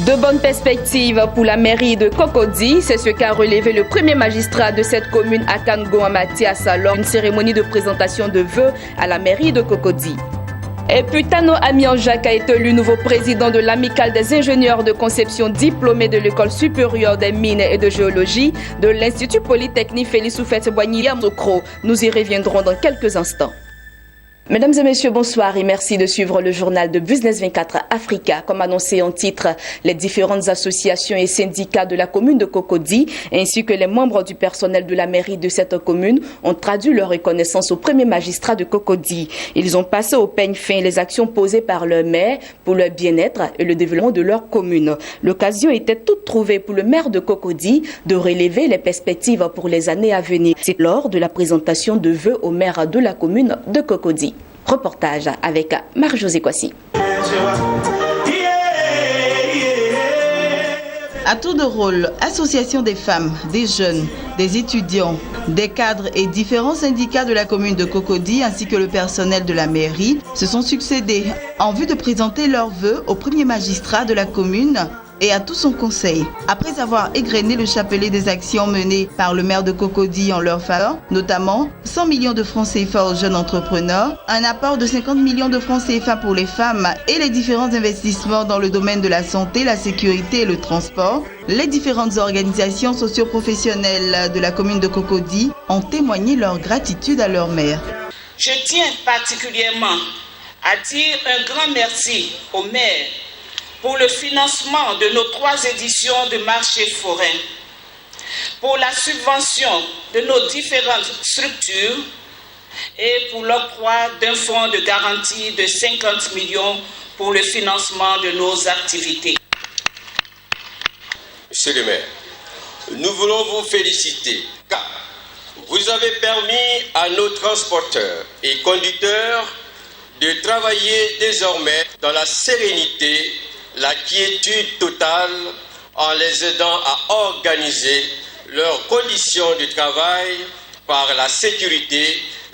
De bonnes perspectives pour la mairie de Cocody, c'est ce qu'a relevé le premier magistrat de cette commune, Akango Mathias, lors d'une cérémonie de présentation de vœux à la mairie de Cocody. Et puis Tano Amian Jacques a été élu nouveau président de l'amicale des ingénieurs de conception diplômés de l'école supérieure des mines et de géologie de l'Institut Polytechnique Félix Houphouët-Boigny à Mokro. Nous y reviendrons dans quelques instants. Mesdames et messieurs, bonsoir et merci de suivre le journal de Business 24 Africa. Comme annoncé en titre, les différentes associations et syndicats de la commune de Cocody ainsi que les membres du personnel de la mairie de cette commune ont traduit leur reconnaissance au premier magistrat de Cocody. Ils ont passé au peigne fin les actions posées par leur maire pour leur bien-être et le développement de leur commune. L'occasion était toute trouvée pour le maire de Cocody de relever les perspectives pour les années à venir. C'est lors de la présentation de vœux au maire de la commune de Cocody. Reportage avec Marc-José Kwasi. À tour de rôle, association des femmes, des jeunes, des étudiants, des cadres et différents syndicats de la commune de Cocody ainsi que le personnel de la mairie se sont succédés en vue de présenter leurs vœux au premier magistrat de la commune et à tout son conseil. Après avoir égrené le chapelet des actions menées par le maire de Cocody en leur faveur, notamment 100 millions de francs CFA aux jeunes entrepreneurs, un apport de 50 millions de francs CFA pour les femmes et les différents investissements dans le domaine de la santé, la sécurité et le transport, les différentes organisations socio-professionnelles de la commune de Cocody ont témoigné leur gratitude à leur maire. Je tiens particulièrement à dire un grand merci au maire pour le financement de nos 3 éditions de marché forain, pour la subvention de nos différentes structures et pour l'octroi d'un fonds de garantie de 50 millions pour le financement de nos activités. Monsieur le maire, nous voulons vous féliciter car vous avez permis à nos transporteurs et conducteurs de travailler désormais dans la sérénité, la quiétude totale en les aidant à organiser leurs conditions de travail par la sécurité,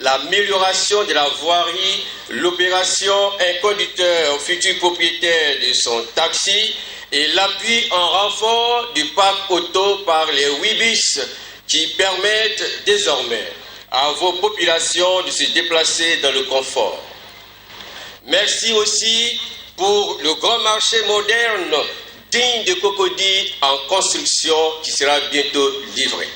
l'amélioration de la voirie, l'opération un conducteur futur propriétaire de son taxi et l'appui en renfort du parc auto par les Wibis qui permettent désormais à vos populations de se déplacer dans le confort. Merci aussi pour le grand marché moderne digne de Cocody en construction qui sera bientôt livré.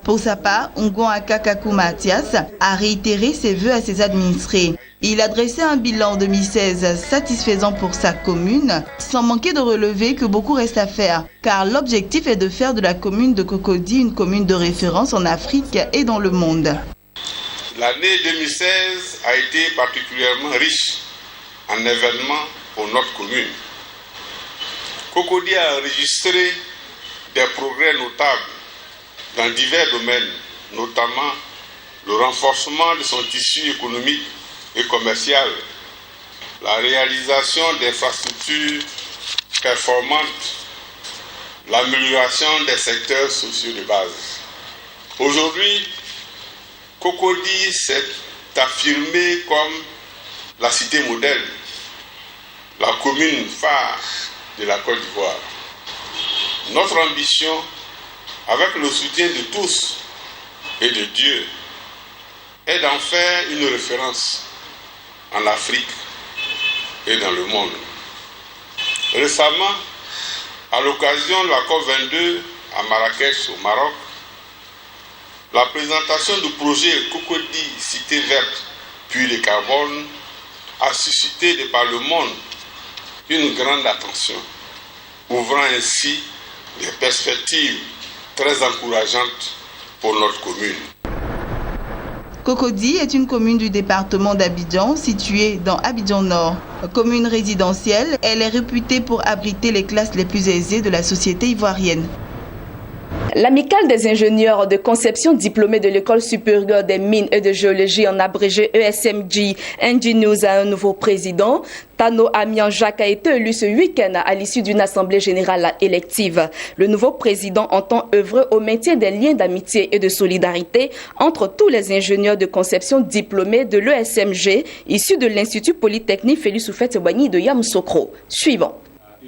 Pour sa part, Ngon Akakakou Mathias a réitéré ses vœux à ses administrés. Il a dressé un bilan 2016 satisfaisant pour sa commune, sans manquer de relever que beaucoup reste à faire, car l'objectif est de faire de la commune de Cocody une commune de référence en Afrique et dans le monde. L'année 2016 a été particulièrement riche en événements pour notre commune. Cocody a enregistré des progrès notables dans divers domaines, notamment le renforcement de son tissu économique et commercial, la réalisation d'infrastructures performantes, l'amélioration des secteurs sociaux de base. Aujourd'hui, Cocody s'est affirmée comme la cité modèle, la commune phare de la Côte d'Ivoire. Notre ambition, avec le soutien de tous et de Dieu, est d'en faire une référence en Afrique et dans le monde. Récemment, à l'occasion de la COP22 à Marrakech au Maroc, la présentation du projet Cocody Cité Verte puis le carbone a suscité de par le monde une grande attention, ouvrant ainsi des perspectives très encourageantes pour notre commune. Cocody est une commune du département d'Abidjan, située dans Abidjan Nord. Commune résidentielle, elle est réputée pour abriter les classes les plus aisées de la société ivoirienne. L'amicale des ingénieurs de conception diplômés de l'école supérieure des mines et de géologie en abrégé ESMG Engineers a un nouveau président. Tano Amian Jacques a été élu ce week-end à l'issue d'une assemblée générale élective. Le nouveau président entend œuvrer au maintien des liens d'amitié et de solidarité entre tous les ingénieurs de conception diplômés de l'ESMG issus de l'Institut Polytechnique Félix Houphouët-Boigny de Yamoussoukro. Suivant.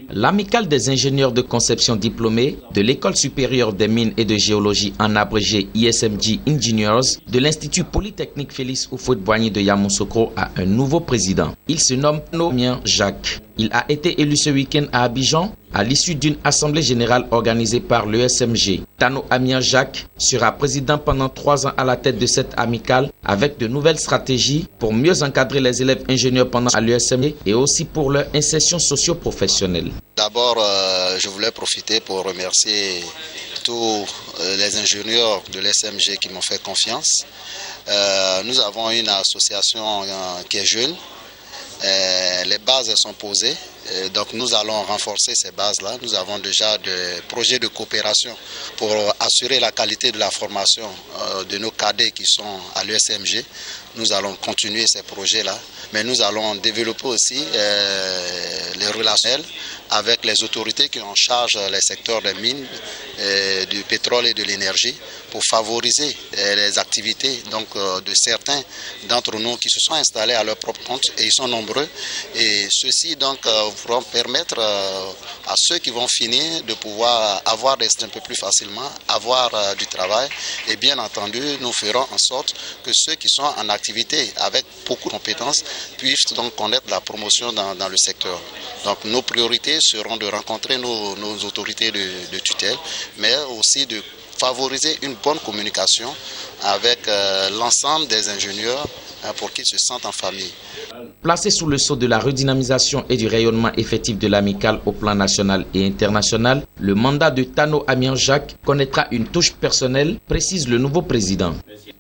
L'amicale des ingénieurs de conception diplômés de l'École supérieure des mines et de géologie en abrégé ISMG Engineers de l'Institut Polytechnique Félix Houphouët-Boigny de Yamoussoukro a un nouveau président. Il se nomme Tano Amian Jacques. Il a été élu ce week-end à Abidjan à l'issue d'une assemblée générale organisée par l'ESMG. Tano Amian Jacques sera président pendant 3 ans à la tête de cette amicale avec de nouvelles stratégies pour mieux encadrer les élèves ingénieurs pendant à l'ESMG et aussi pour leur insertion socio-professionnelle. D'abord, je voulais profiter pour remercier tous les ingénieurs de l'ESMG qui m'ont fait confiance. Nous avons une association qui est jeune. Les bases sont posées, donc nous allons renforcer ces bases-là. Nous avons déjà des projets de coopération pour assurer la qualité de la formation de nos cadets qui sont à l'ESMG. Nous allons continuer ces projets-là, mais nous allons développer aussi les relationnels avec les autorités qui ont en charge les secteurs des mines, du pétrole et de l'énergie pour favoriser les activités de certains d'entre nous qui se sont installés à leur propre compte et ils sont nombreux et ceux-ci pourront permettre à ceux qui vont finir de pouvoir avoir des un peu plus facilement, avoir du travail et bien entendu nous ferons en sorte que ceux qui sont en activité avec beaucoup de compétences puissent donc connaître la promotion dans le secteur. Donc nos priorités seront de rencontrer nos autorités de tutelle, mais aussi de favoriser une bonne communication avec l'ensemble des ingénieurs pour qu'ils se sentent en famille. Placé sous le sceau de la redynamisation et du rayonnement effectif de l'amicale au plan national et international, le mandat de Tano Amian Jacques connaîtra une touche personnelle, précise le nouveau président.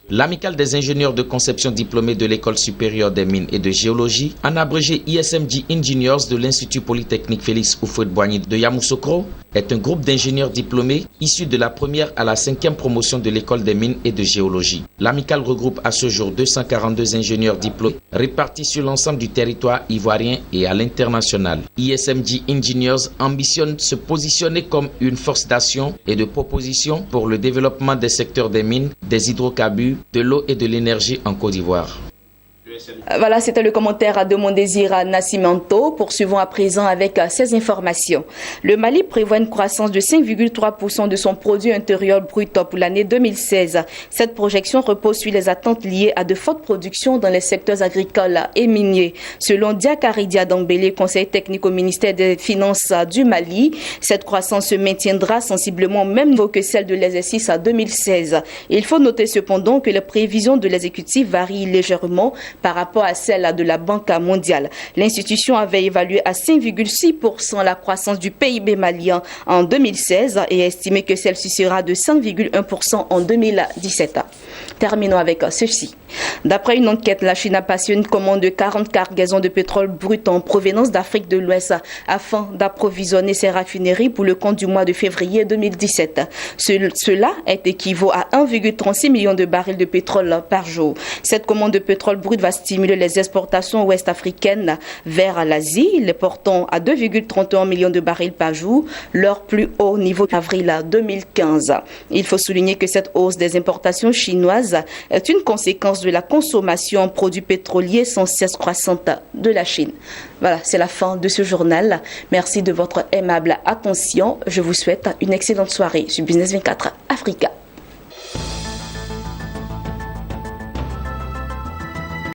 L'amicale des ingénieurs de conception diplômés de l'École supérieure des mines et de géologie, en abrégé ISMG Engineers de l'Institut Polytechnique Félix Houphouët-Boigny de Yamoussoukro, est un groupe d'ingénieurs diplômés issus de la première à la 5e promotion de l'École des mines et de géologie. L'amicale regroupe à ce jour 242 ingénieurs diplômés répartis sur l'ensemble du territoire ivoirien et à l'international. ISMG Engineers ambitionne se positionner comme une force d'action et de proposition pour le développement des secteurs des mines, des hydrocarbures, de l'eau et de l'énergie en Côte d'Ivoire. Voilà, c'était le commentaire de Mondésir Nascimento. Poursuivons à présent avec ces informations. Le Mali prévoit une croissance de 5,3% de son produit intérieur brut pour l'année 2016. Cette projection repose sur les attentes liées à de fortes productions dans les secteurs agricoles et miniers. Selon Diakari Diadambélé, conseiller technique au ministère des Finances du Mali, cette croissance se maintiendra sensiblement au même niveau que celle de l'exercice 2016. Il faut noter cependant que les prévisions de l'exécutif varient légèrement par rapport à celle de la Banque mondiale. L'institution avait évalué à 5,6% la croissance du PIB malien en 2016 et estimé que celle-ci sera de 5,1% en 2017. Terminons avec ceci. D'après une enquête, la Chine a passé une commande de 40 cargaisons de pétrole brut en provenance d'Afrique de l'Ouest afin d'approvisionner ses raffineries pour le compte du mois de février 2017. Cela est équivaut à 1,36 million de barils de pétrole par jour. Cette commande de pétrole brut va stimuler les exportations ouest-africaines vers l'Asie, les portant à 2,31 millions de barils par jour, leur plus haut niveau d'avril 2015. Il faut souligner que cette hausse des importations chinoises est une conséquence de la consommation en produits pétroliers sans cesse croissante de la Chine. Voilà, c'est la fin de ce journal. Merci de votre aimable attention. Je vous souhaite une excellente soirée sur Business 24 Africa.